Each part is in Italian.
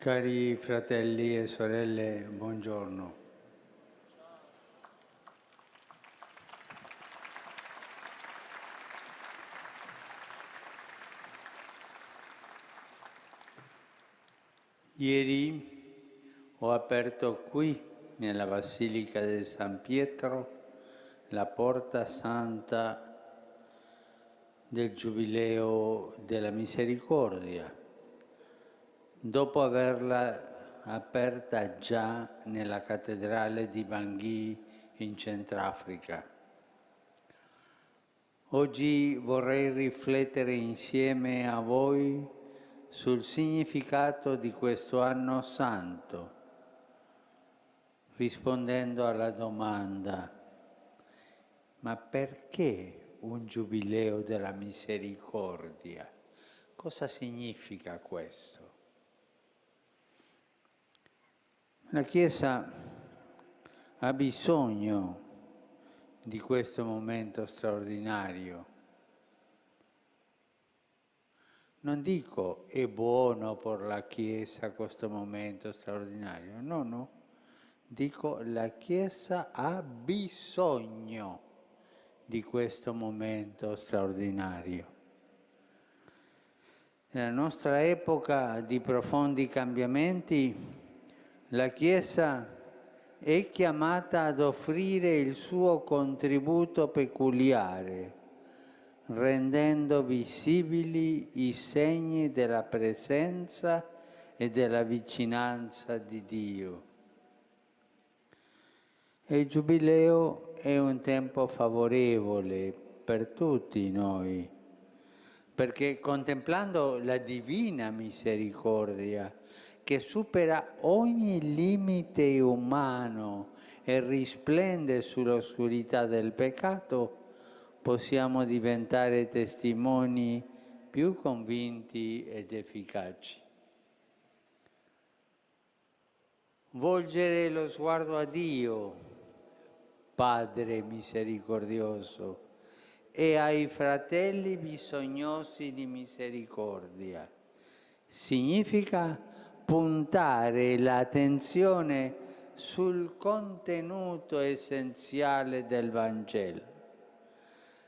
Cari fratelli e sorelle, buongiorno. Ieri ho aperto qui, nella Basilica di San Pietro, la porta santa del Giubileo della Misericordia, dopo averla aperta già nella cattedrale di Bangui in Centrafrica. Oggi vorrei riflettere insieme a voi sul significato di questo anno santo, rispondendo alla domanda: ma perché un giubileo della misericordia? Cosa significa questo? La Chiesa ha bisogno di questo momento straordinario. Non dico è buono per la Chiesa questo momento straordinario, no. Dico la Chiesa ha bisogno di questo momento straordinario. Nella nostra epoca di profondi cambiamenti, la Chiesa è chiamata ad offrire il suo contributo peculiare, rendendo visibili i segni della presenza e della vicinanza di Dio. E il Giubileo è un tempo favorevole per tutti noi, perché contemplando la divina misericordia che supera ogni limite umano e risplende sull'oscurità del peccato, possiamo diventare testimoni più convinti ed efficaci. Volgere lo sguardo a Dio, Padre misericordioso, e ai fratelli bisognosi di misericordia. Significa puntare l'attenzione sul contenuto essenziale del Vangelo.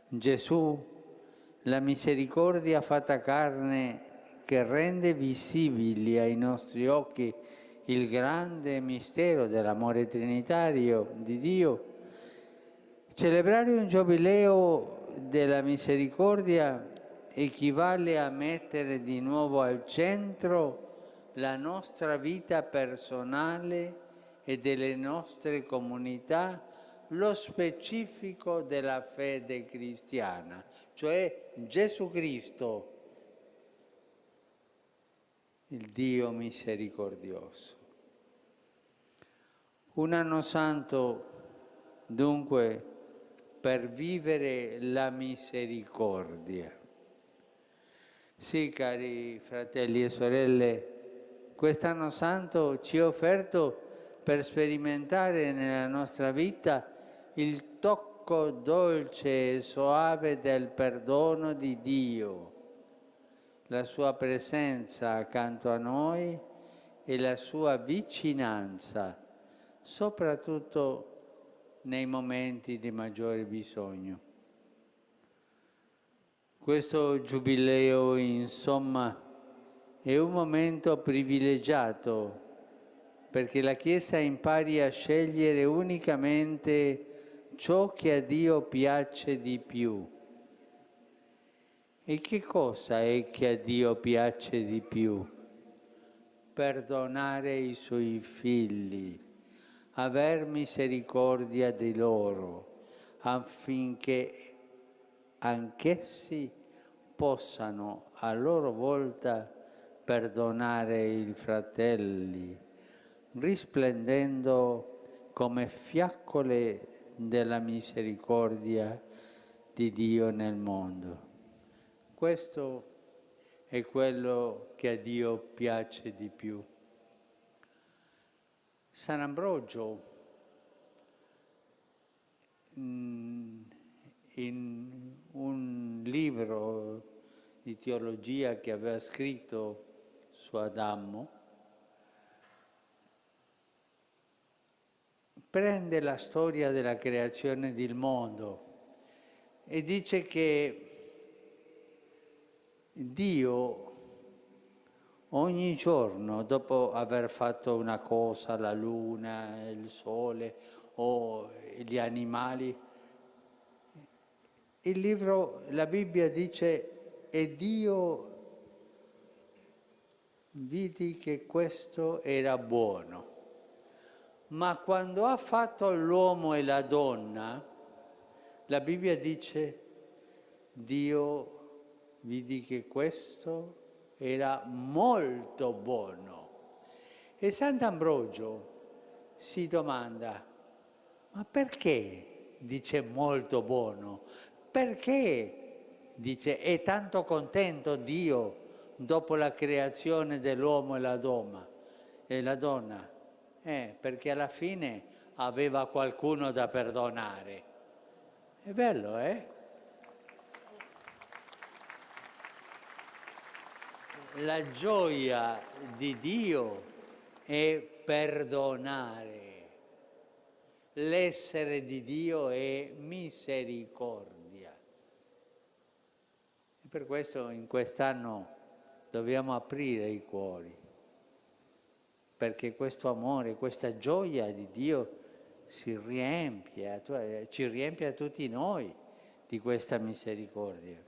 Gesù, la misericordia fatta carne, che rende visibili ai nostri occhi il grande mistero dell'amore trinitario di Dio. Celebrare un giubileo della misericordia equivale a mettere di nuovo al centro la nostra vita personale e delle nostre comunità, lo specifico della fede cristiana, cioè Gesù Cristo, il Dio misericordioso. Un anno santo, dunque, per vivere la misericordia. Sì, cari fratelli e sorelle, quest'anno santo ci è offerto per sperimentare nella nostra vita il tocco dolce e soave del perdono di Dio, la sua presenza accanto a noi e la sua vicinanza, soprattutto nei momenti di maggiore bisogno. Questo giubileo, insomma, è un momento privilegiato perché la Chiesa impari a scegliere unicamente ciò che a Dio piace di più. E che cosa è che a Dio piace di più? Perdonare i suoi figli, aver misericordia di loro, affinché anch'essi possano a loro volta perdonare i fratelli, risplendendo come fiaccole della misericordia di Dio nel mondo. Questo è quello che a Dio piace di più. Sant'Ambrogio, in un libro di teologia che aveva scritto su Adamo, riprende la storia della creazione del mondo e dice che Dio ogni giorno, dopo aver fatto una cosa, la luna, il sole o gli animali, la Bibbia dice, e Dio vidi che questo era buono. Ma quando ha fatto l'uomo e la donna, la Bibbia dice, Dio vidi che questo era molto buono. E Sant'Ambrogio si domanda, ma perché dice molto buono? Perché dice è tanto contento Dio dopo la creazione dell'uomo e la donna? Perché alla fine aveva qualcuno da perdonare. È bello, eh? La gioia di Dio è perdonare. L'essere di Dio è misericordia. E per questo in quest'anno dobbiamo aprire i cuori, perché questo amore, questa gioia di Dio ci riempie a tutti noi di questa misericordia.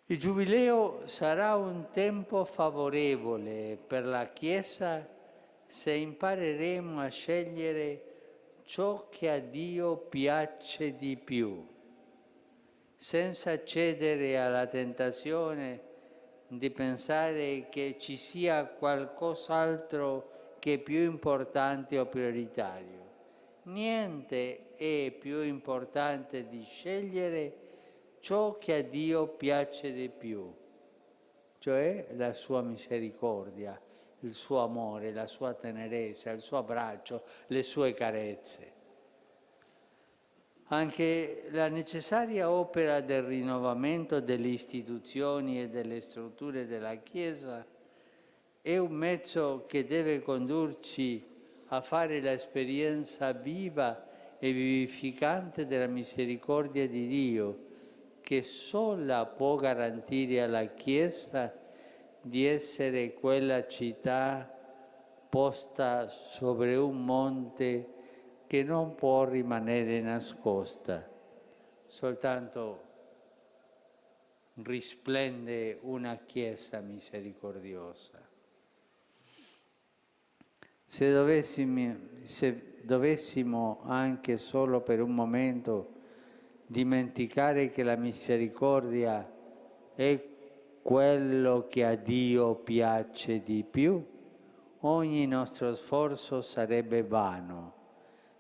Il Giubileo sarà un tempo favorevole per la Chiesa se impareremo a scegliere ciò che a Dio piace di più, senza cedere alla tentazione di pensare che ci sia qualcos'altro che è più importante o prioritario. Niente è più importante di scegliere ciò che a Dio piace di più, cioè la sua misericordia, il suo amore, la sua tenerezza, il suo abbraccio, le sue carezze. Anche la necessaria opera del rinnovamento delle istituzioni e delle strutture della Chiesa è un mezzo che deve condurci a fare l'esperienza viva e vivificante della misericordia di Dio, che sola può garantire alla Chiesa di essere quella città posta sopra un monte che non può rimanere nascosta. Soltanto risplende una Chiesa misericordiosa. Se dovessimo anche solo per un momento dimenticare che la misericordia è quello che a Dio piace di più, ogni nostro sforzo sarebbe vano,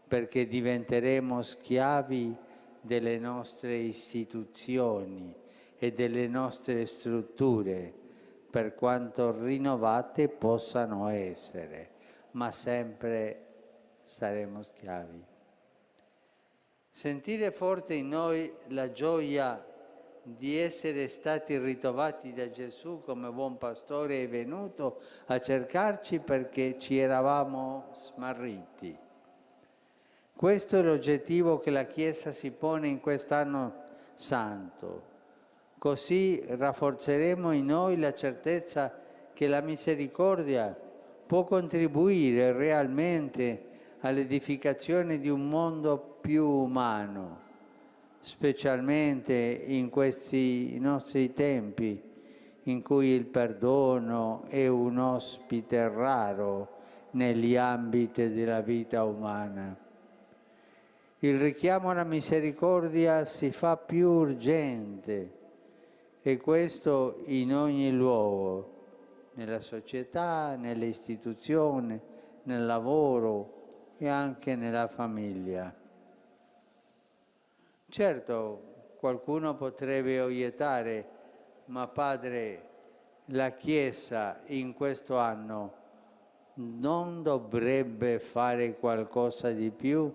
perché diventeremo schiavi delle nostre istituzioni e delle nostre strutture, per quanto rinnovate possano essere, ma sempre saremo schiavi. Sentire forte in noi la gioia di essere stati ritrovati da Gesù come buon pastore è venuto a cercarci perché ci eravamo smarriti. Questo è l'oggettivo che la Chiesa si pone in quest'anno santo. Così rafforzeremo in noi la certezza che la misericordia può contribuire realmente all'edificazione di un mondo più umano, specialmente in questi nostri tempi in cui il perdono è un ospite raro negli ambiti della vita umana. Il richiamo alla misericordia si fa più urgente e questo in ogni luogo, nella società, nelle istituzioni, nel lavoro e anche nella famiglia. Certo, qualcuno potrebbe obiettare, ma padre, la Chiesa in questo anno non dovrebbe fare qualcosa di più?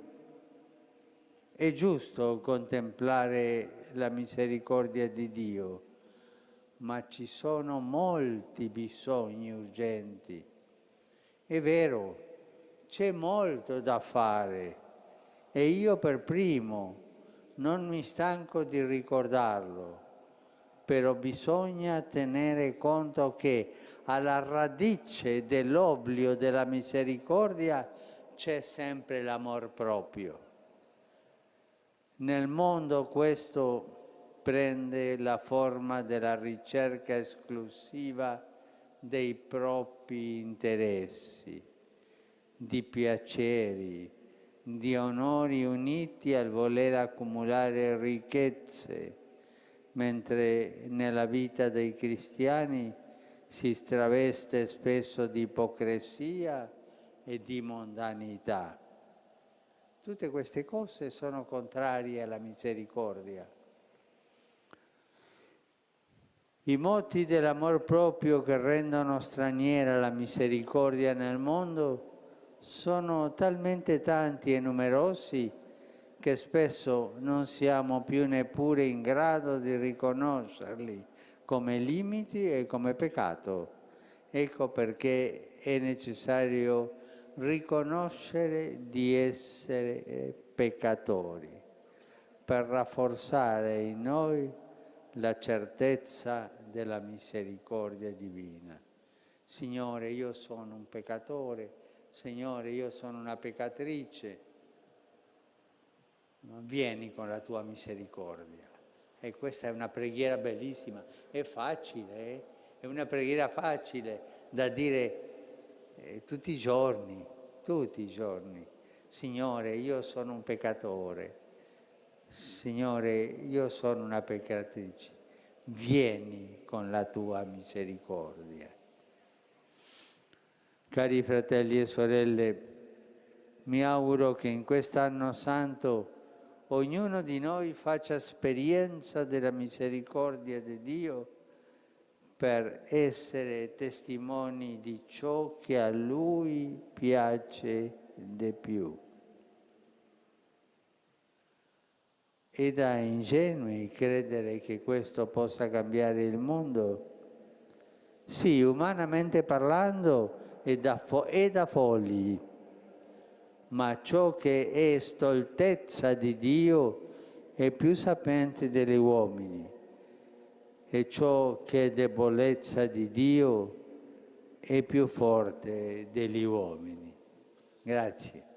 È giusto contemplare la misericordia di Dio, ma ci sono molti bisogni urgenti. È vero, c'è molto da fare e io per primo non mi stanco di ricordarlo, però bisogna tenere conto che alla radice dell'obbligo della misericordia c'è sempre l'amor proprio. Nel mondo questo prende la forma della ricerca esclusiva dei propri interessi, di piaceri, di onori uniti al voler accumulare ricchezze, mentre nella vita dei cristiani si traveste spesso di ipocrisia e di mondanità. Tutte queste cose sono contrarie alla misericordia. I moti dell'amor proprio che rendono straniera la misericordia nel mondo sono talmente tanti e numerosi che spesso non siamo più neppure in grado di riconoscerli come limiti e come peccato. Ecco perché è necessario riconoscere di essere peccatori per rafforzare in noi la certezza della misericordia divina. Signore, io sono un peccatore, Signore, io sono una peccatrice, ma vieni con la tua misericordia. E questa è una preghiera bellissima, è facile, è una preghiera facile da dire tutti i giorni. Signore, io sono un peccatore, Signore, io sono una peccatrice, vieni con la tua misericordia. Cari fratelli e sorelle, mi auguro che in quest'anno santo ognuno di noi faccia esperienza della misericordia di Dio per essere testimoni di ciò che a Lui piace di più. È da ingenui credere che questo possa cambiare il mondo? Sì, umanamente parlando è da folli, ma ciò che è stoltezza di Dio è più sapiente degli uomini e ciò che è debolezza di Dio è più forte degli uomini. Grazie.